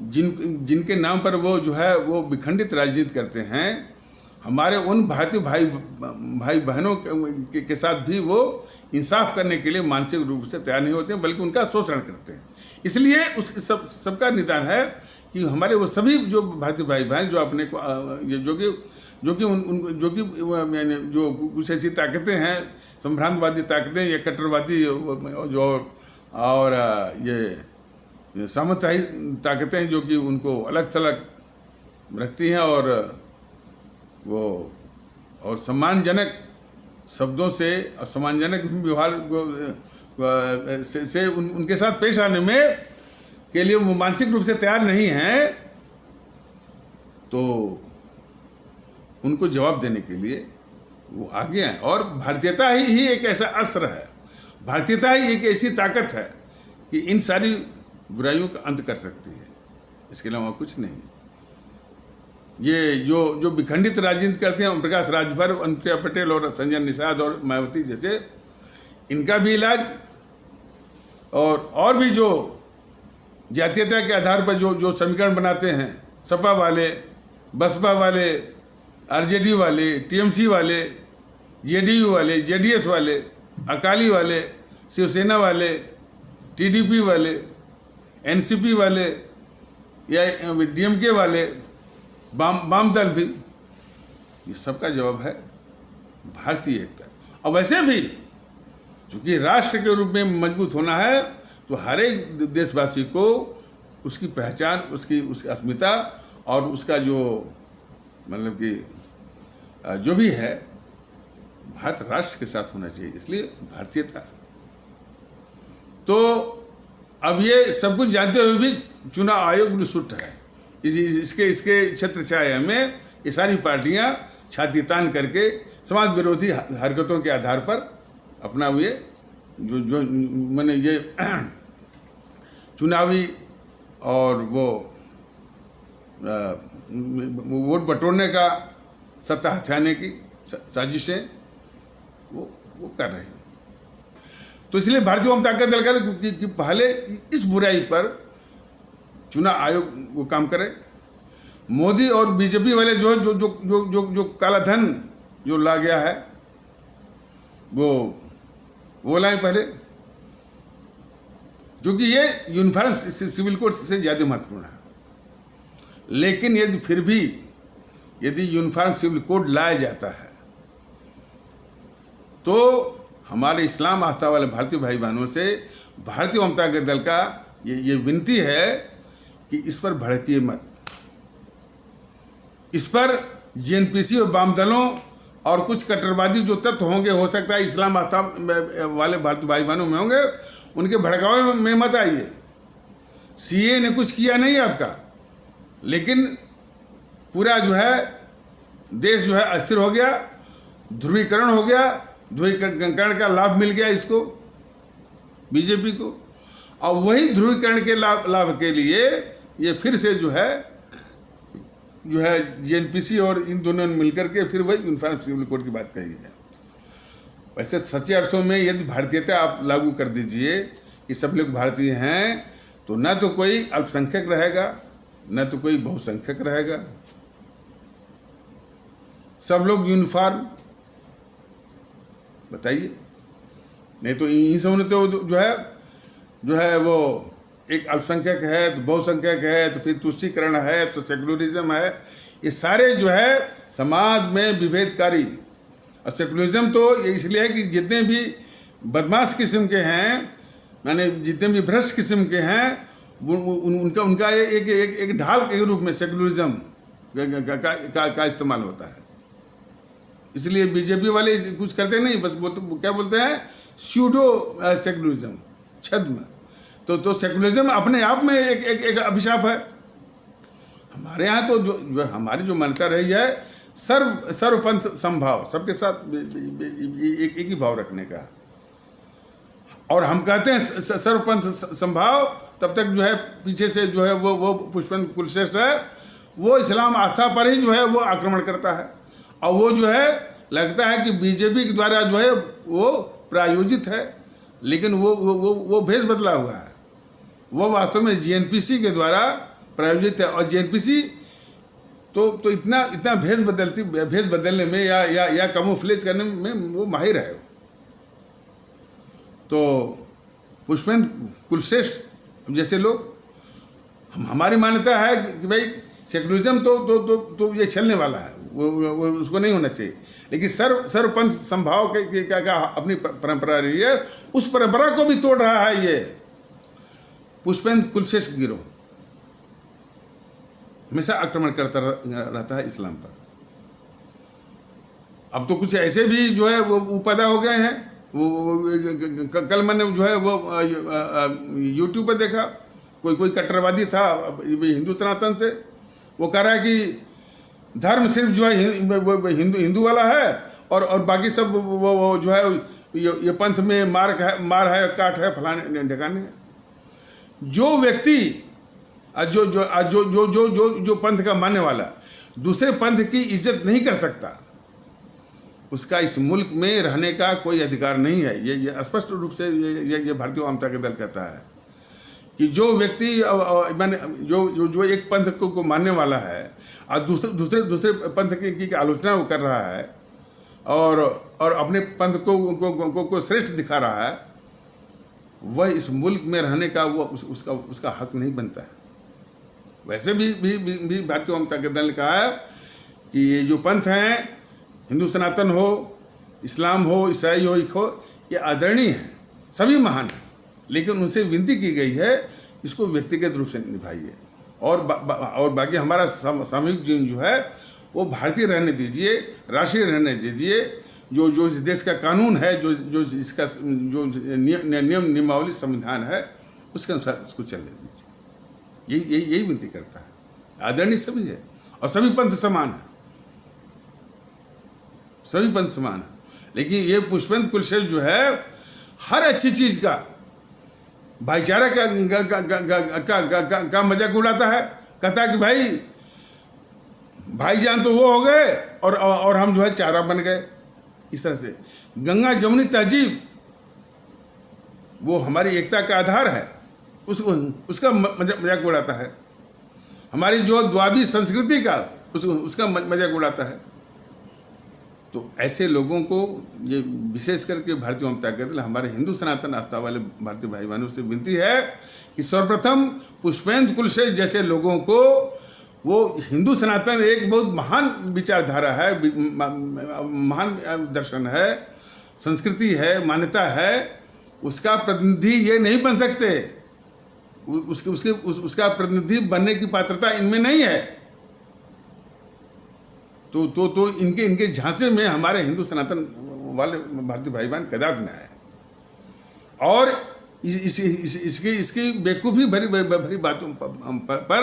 जिनके नाम पर वो जो है वो विखंडित राजनीति करते हैं, हमारे उन भारतीय भाई बहनों के साथ भी वो इंसाफ करने के लिए मानसिक रूप से तैयार नहीं होते हैं, बल्कि उनका शोषण करते हैं। इसलिए उस सबका निदान है कि हमारे वो सभी जो भारतीय भाई बहन जो अपने को जो कि कुछ ऐसी ताकतें हैं, संभ्रांतवादी ताकतें या कट्टरवादी जो और ये सामंतशाही ताकतें जो कि उनको अलग थलग रखती हैं और सम्मानजनक शब्दों से और सम्मानजनक व्यवहार से उनके साथ पेश आने में के लिए वो मानसिक रूप से तैयार नहीं हैं, तो उनको जवाब देने के लिए वो आगे आए। और भारतीयता ही एक ऐसा अस्त्र है, भारतीयता ही एक ऐसी ताकत है कि इन सारी बुराइयों का अंत कर सकती है, इसके अलावा कुछ नहीं। ये जो विखंडित राजनीति करते हैं ओम प्रकाश राजभर, अनुप्रिया पटेल और संजय निषाद और मायावती जैसे, इनका भी इलाज और भी जो जातीयता के आधार पर जो समीकरण बनाते हैं, सपा वाले, बसपा वाले, आरजेडी वाले, टीएमसी वाले, जेडीयू वाले, जेडीएस वाले, अकाली वाले, शिवसेना वाले, टीडीपी वाले, एनसीपी वाले या डीएमके वाले, वाम दल भी, ये सबका जवाब है भारतीय एकता। और वैसे भी चूंकि राष्ट्र के रूप में मजबूत होना है, तो हर एक देशवासी को उसकी पहचान, उसकी अस्मिता और उसका जो मतलब कि जो भी है भारत राष्ट्र के साथ होना चाहिए, इसलिए भारतीयता। तो अब ये सब कुछ जानते हुए भी चुनाव आयोग निःशुल्क है। इसके छत्र छाया में ये सारी पार्टियां छाती तान करके समाज विरोधी हरकतों के आधार पर अपना ये जो मैंने ये चुनावी और वो वोट बटोरने का, सत्ता हथियाने की साजिशें वो कर रहे हैं। तो इसलिए भारतीय जनता दल का कि पहले इस बुराई पर चुनाव आयोग वो काम करे। मोदी और बीजेपी वाले जो काला धन जो ला गया है वो लाएं पहले, जो कि ये यूनिफॉर्म सिविल कोड से ज़्यादा महत्वपूर्ण है। लेकिन यदि यूनिफॉर्म सिविल कोड लाया जाता है तो हमारे इस्लाम आस्था वाले भारतीय भाई बहनों से भारतीय जनता दल का ये विनती है कि इस पर भड़किए मत। इस पर जेएनपीसी और वाम दलों और कुछ कट्टरवादी जो तत्व होंगे, हो सकता है इस्लाम आस्था वाले भारतीय भाई बहनों में होंगे, उनके भड़कावे में मत आइए। सीए ने कुछ किया नहीं आपका, लेकिन पूरा जो है देश जो है अस्थिर हो गया, ध्रुवीकरण हो गया, ध्रुवीकरण का लाभ मिल गया इसको, बीजेपी को, और वही ध्रुवीकरण के लाभ के लिए ये फिर से जो है जेएनपीसी और इन दोनों ने मिलकर के फिर वही यूनिफॉर्म सिविल कोड की बात कही है। वैसे सच्चे अर्थों में यदि भारतीयता आप लागू कर दीजिए कि सब लोग भारतीय हैं, तो न तो कोई अल्पसंख्यक रहेगा, न तो कोई बहुसंख्यक रहेगा, सब लोग यूनिफॉर्म। बताइए, नहीं तो इन सब ने तो जो है वो एक अल्पसंख्यक है तो बहुसंख्यक है तो फिर तुष्टीकरण है तो सेकुलरिज्म है, ये सारे जो है समाज में विभेदकारी। और सेकुलरिज्म तो इसलिए है कि जितने भी बदमाश किस्म के हैं, माने जितने भी भ्रष्ट किस्म के हैं, उनका एक ढाल के रूप में सेकुलरिज्म का इस्तेमाल होता है। इसलिए बीजेपी वाले कुछ करते नहीं, बस क्या बोलते हैं, स्यूडो सेकुलरिज्म, छद्म। तो सेकुलरिज्म अपने आप में एक अभिशाप है। हमारे यहाँ तो जो हमारी जो मान्यता रही है सर्वपंथ समभाव, सबके साथ एक ही भाव रखने का, और हम कहते हैं सर्वपंथ समभाव, तब तक जो है पीछे से जो है वो पुष्पेंद्र कुलश्रेष्ठ है, वो इस्लाम आस्था पर ही जो है वो आक्रमण करता है, और वो जो है लगता है कि बीजेपी के द्वारा जो है वो प्रायोजित है, लेकिन वो भेष बदला हुआ है। वो वास्तव में जेएनपीसी के द्वारा प्रायोजित है, और जेएनपीसी तो इतना भेष बदलने में या कैमोफ्लेज करने में वो माहिर है। तो पुष्पेंद्र कुलश्रेष्ठ जैसे लोग, हमारी मान्यता है कि भाई सेकुलरिज्म तो ये छलने वाला है, वो उसको नहीं होना चाहिए, लेकिन सर्वपंथ संभाव के क्या अपनी परंपरा रही है, उस परंपरा को भी तोड़ रहा है ये पुष्पेंद्र कुलश्रेष्ठ गिरोह। हमेशा आक्रमण करता रहता है इस्लाम पर। अब तो कुछ ऐसे भी जो है वो पैदा हो गए हैं। कल मैंने जो है वो यूट्यूब पर देखा, कोई कट्टरवादी था हिंदू सनातन से, वो कह रहा है कि धर्म सिर्फ जो है हिंदू वाला है, और बाकी सब वो जो है ये पंथ में मार है काट है फलाने ढकाने है। जो व्यक्ति जो पंथ का मानने वाला दूसरे पंथ की इज्जत नहीं कर सकता, उसका इस मुल्क में रहने का कोई अधिकार नहीं है। ये स्पष्ट रूप से ये भारतीय वामता के दल कहता है कि जो व्यक्ति माने जो एक पंथ को मानने वाला है और दूसरे पंथ की आलोचना वो कर रहा है और अपने पंथ को श्रेष्ठ दिखा रहा है, वह इस मुल्क में रहने का वो उसका हक नहीं बनता है। वैसे भी भारतीय वामता के दल ने कहा है कि ये जो पंथ हैं, हिंदू सनातन हो, इस्लाम हो, ईसाई हो, ये आदरणीय हैं, सभी महान हैं, लेकिन उनसे विनती की गई है इसको व्यक्तिगत रूप से निभाइए, और बाकी हमारा सामूहिक जीवन जो है वो भारतीय रहने दीजिए, राष्ट्रीय रहने दीजिए। जो इस देश का कानून है, जो इसका जो नियमावली संविधान है, उसके अनुसार उसको चलने दीजिए। यही विनती करता है। आदरणीय सभी है और सभी पंथ समान है, सभी पंथ समान है। लेकिन ये पुष्पेंद्र कुलश्रेष्ठ जो है हर अच्छी चीज का भाईचारा का मजाक उड़ाता है। कहता है कि भाईजान तो वो हो गए और हम जो है चारा बन गए। इस तरह से गंगा जमुनी तहजीब वो हमारी एकता का आधार है, उसका मजाक उड़ाता है। हमारी जो द्वाबी संस्कृति का उसका मजाक उड़ाता है। तो ऐसे लोगों को ये विशेष करके भारतीय वामता के दल हमारे हिंदू सनातन आस्था वाले भारतीय भाई बहनों से विनती है कि सर्वप्रथम पुष्पेंद्र कुलश्रेष्ठ जैसे लोगों को, वो हिंदू सनातन एक बहुत महान विचारधारा है, महान दर्शन है, संस्कृति है, मान्यता है, उसका प्रतिनिधि ये नहीं बन सकते। उसका प्रतिनिधि बनने की पात्रता इनमें नहीं है। तो इनके झांसे में हमारे हिंदू सनातन वाले भारतीय भाई बहन कदापि न आए। और इसकी बेवकूफ़ी भरी बातों पर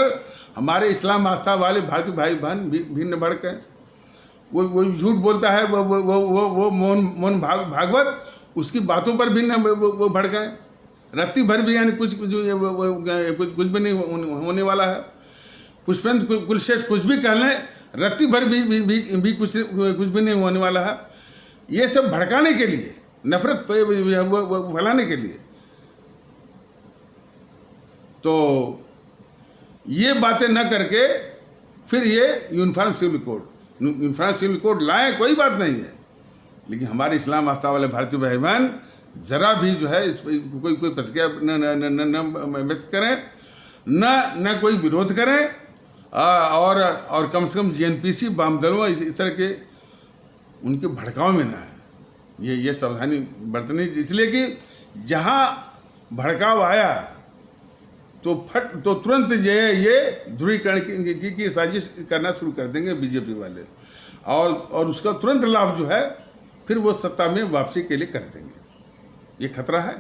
हमारे इस्लाम आस्था वाले भारतीय भाई बहन भी न भड़के। वो झूठ बोलता है, वो मोहन भागवत, उसकी बातों पर भी न वो भड़के। रत्ती भर भी यानी कुछ भी नहीं होने वाला है। पुष्पेंद्र कुलश्रेष्ठ कुछ भी कह लें, रत्ती भर भी कुछ भी नहीं होने वाला है। ये सब भड़काने के लिए, नफरत फैलाने के लिए। तो ये बातें न करके फिर ये यूनिफॉर्म सिविल कोड लाए, कोई बात नहीं है, लेकिन हमारे इस्लाम आस्था वाले भारतीय भाई बहन जरा भी जो है इस कोई प्रतिक्रिया न व्यक्त करें, न कोई विरोध करें, और कम से कम जीएनपीसी वाम दलों इस तरह के उनके भड़काव में ना है। ये सावधानी बरतनी, इसलिए कि जहाँ भड़काव आया तो तुरंत जो है ये ध्रुवीकरण की साजिश करना शुरू कर देंगे बीजेपी वाले, और उसका तुरंत लाभ जो है फिर वो सत्ता में वापसी के लिए कर देंगे। ये खतरा है।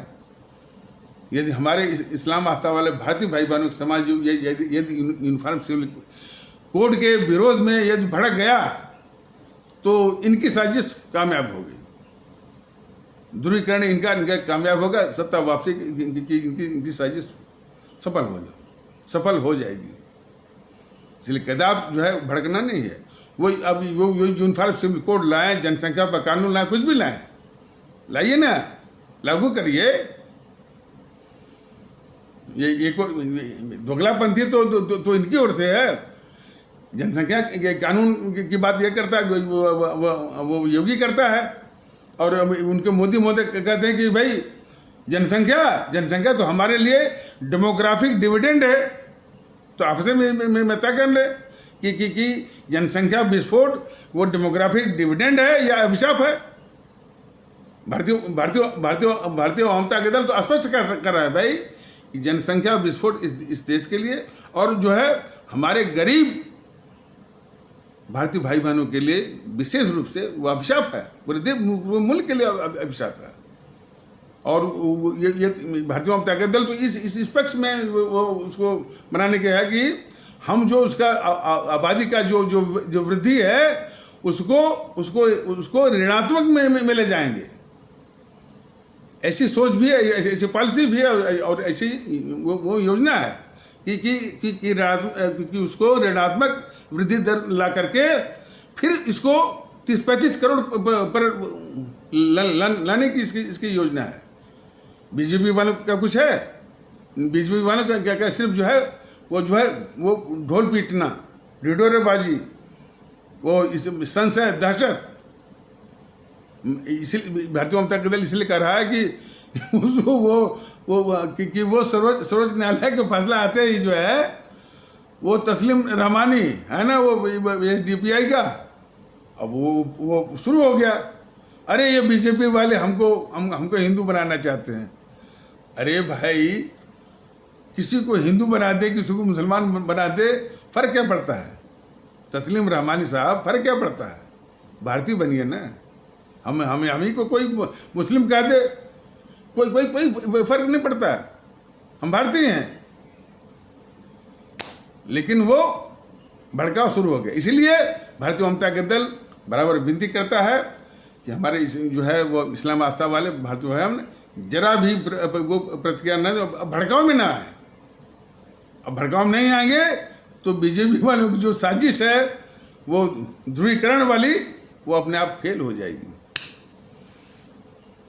यदि हमारे इस्लाम आस्था वाले भारतीय भाई बहनों के समाज यदि यूनिफॉर्म सिविल कोड के विरोध में यदि भड़क गया तो इनकी साजिश कामयाब होगी, ध्रुवीकरण इनका कामयाब होगा, सत्ता वापसी की इनकी साजिश सफल हो जाएगी। इसलिए कदापि जो है भड़कना नहीं है। वो यूनिफॉर्म सिविल कोड लाएं, जनसंख्या पर कानून लाएं, कुछ भी लाइए ना, लागू करिए। ये दोगलापंथी तो इनकी ओर से है। जनसंख्या के कानून की बात ये करता है, वो योगी करता है, और उनके मोदी कहते हैं कि भाई जनसंख्या तो हमारे लिए डेमोग्राफिक डिविडेंड है। तो आपस में तय कर ले कि जनसंख्या विस्फोट वो डेमोग्राफिक डिविडेंड है या अभिशाप है। भारतीय वामता के दल तो स्पष्ट कर रहा है भाई कि जनसंख्या विस्फोट इस देश के लिए, और जो है हमारे गरीब भारतीय भाई बहनों के लिए विशेष रूप से वो अभिशाप है, पूरे देश मुल्क के लिए अभिशाप है। और ये भारतीय वामता के दल तो इस पक्ष में वो उसको बनाने के है कि हम जो उसका आबादी का जो वृद्धि है उसको ऋणात्मक में ले जाएंगे। ऐसी सोच भी है, ऐसी पॉलिसी भी है, और ऐसी वो योजना है कि उसको ऋणात्मक वृद्धि दर ला करके फिर इसको 30-35 करोड़ पर लाने की इसकी योजना है। बीजेपी वालों का कुछ है? बीजेपी वालों का क्या सिर्फ जो है वो ढोल पीटना, ढिढोरेबाजी, वो संशय, दहशत। इसलिए भारतीय वामता दल इसलिए कह रहा है कि वो सर्वोच्च न्यायालय के फैसला आते ही जो है वो तस्लीम रहमानी है ना, वो SDPI का, अब वो शुरू हो गया। अरे ये बीजेपी वाले हमको हिंदू बनाना चाहते हैं। अरे भाई, किसी को हिंदू बना दे, किसी को मुसलमान बना दे, फर्क क्या पड़ता है? तस्लीम रहमानी साहब, फर्क क्या पड़ता है? भारतीय बनिए ना। हम ही को कोई मुस्लिम कह दे, कोई फर्क नहीं पड़ता, हम भारतीय हैं। लेकिन वो भड़काव शुरू हो गया। इसीलिए भारतीय वामता के दल बराबर विनती करता है कि हमारे जो है वो इस्लाम आस्था वाले भारतीय भाई जरा भी वो प्रतिक्रिया न, भड़काव में ना आए। अब भड़काव नहीं आएंगे तो बीजेपी वालों की जो साजिश है वो ध्रुवीकरण वाली, वो अपने आप फेल हो जाएगी।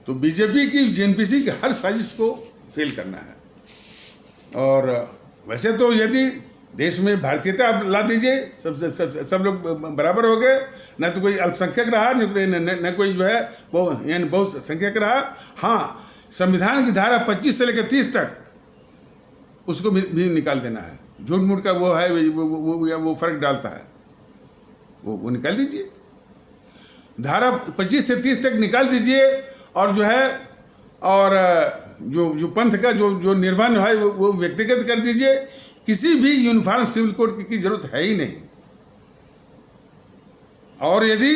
तो बीजेपी की जेएनपीसी की हर साजिश को फेल करना है। और वैसे तो यदि देश में भारतीयता ला दीजिए, सब लोग बराबर हो गए, न तो कोई अल्पसंख्यक रहा, न कोई जो है वो यानी बहुत संख्यक रहा। हाँ, संविधान की धारा 25 से लेकर 30 तक उसको भी निकाल देना है। झूठ मूठ का वो है, वो फर्क डालता है, वो निकाल दीजिए। धारा 25 से 30 तक निकाल दीजिए, और जो है और जो पंथ का जो निर्वहन है वो व्यक्तिगत कर दीजिए। किसी भी यूनिफॉर्म सिविल कोड की जरूरत है ही नहीं। और यदि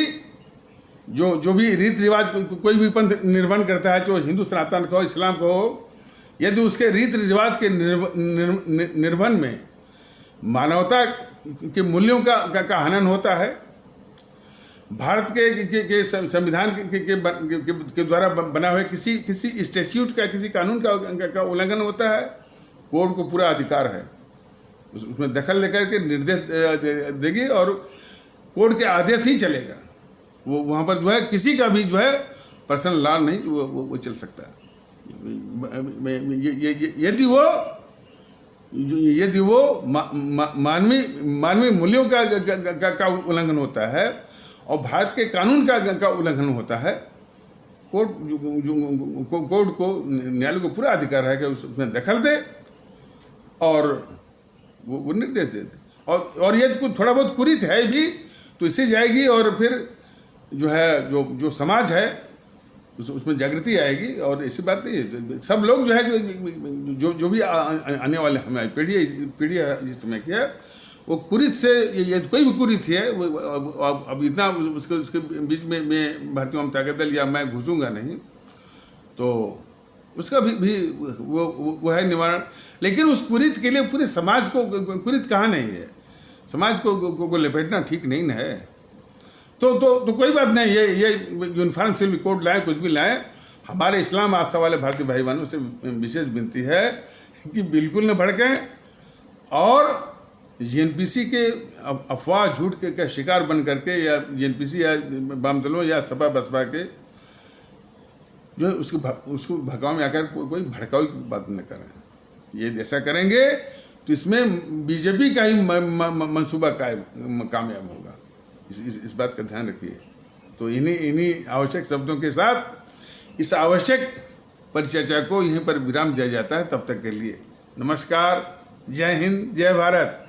जो भी रीति रिवाज कोई भी पंथ निर्वहन करता है, चाहे हिंदू सनातन का हो, इस्लाम का हो, यदि उसके रीति रिवाज के निर्वहन में मानवता के मूल्यों का हनन होता है, भारत के संविधान के द्वारा बना हुए किसी स्टैट्यूट का, किसी कानून का उल्लंघन होता है, कोर्ट को पूरा अधिकार है उसमें दखल लेकर के निर्देश देगी और कोर्ट के आदेश ही चलेगा। वो वहाँ पर जो है किसी का भी जो है पर्सनल लॉ नहीं वो चल सकता है। यदि वो मानवीय मूल्यों का उल्लंघन होता है और भारत के कानून का उल्लंघन होता है, कोर्ट को, न्यायालय को पूरा अधिकार है कि उसमें दखल दे और वो निर्देश दे दे। और यदि कुछ थोड़ा बहुत कुरीत है भी तो इससे जाएगी और फिर जो है जो समाज है उसमें जागृति आएगी। और ऐसी बात नहीं है, सब लोग जो है जो भी आने वाले हमारी पीढ़ी है जिस समय की है, वो कुरीत से, यदि कोई भी कुरीत है, वो अब इतना उसके बीच में मैं भारतीय जनता दल या मैं घुसूंगा नहीं, तो उसका भी वो है निवारण। लेकिन उस कुरीत के लिए पूरे समाज को, कुरीत कहाँ नहीं है, समाज को लपेटना ठीक नहीं ना है। तो कोई बात नहीं, ये यूनिफॉर्म सिविल कोड लाएं, कुछ भी लाएं, हमारे इस्लाम आस्था वाले भारतीय भाई बहनों से विशेष विनती है कि बिल्कुल न भड़कें और जेएनपीसी के अफवाह झूठ के शिकार बन करके, या जेएनपीसी या वाम दलों या सपा बसपा के जो है उसको भड़काव में आकर कोई भड़काऊ की बात न करें। ये जैसा करेंगे तो इसमें बीजेपी का ही मंसूबा कामयाब होगा। इस बात का ध्यान रखिए। तो इन्हीं आवश्यक शब्दों के साथ इस आवश्यक परिचर्चा को यहीं पर विराम दिया जाता है। तब तक के लिए नमस्कार, जय हिंद, जय भारत।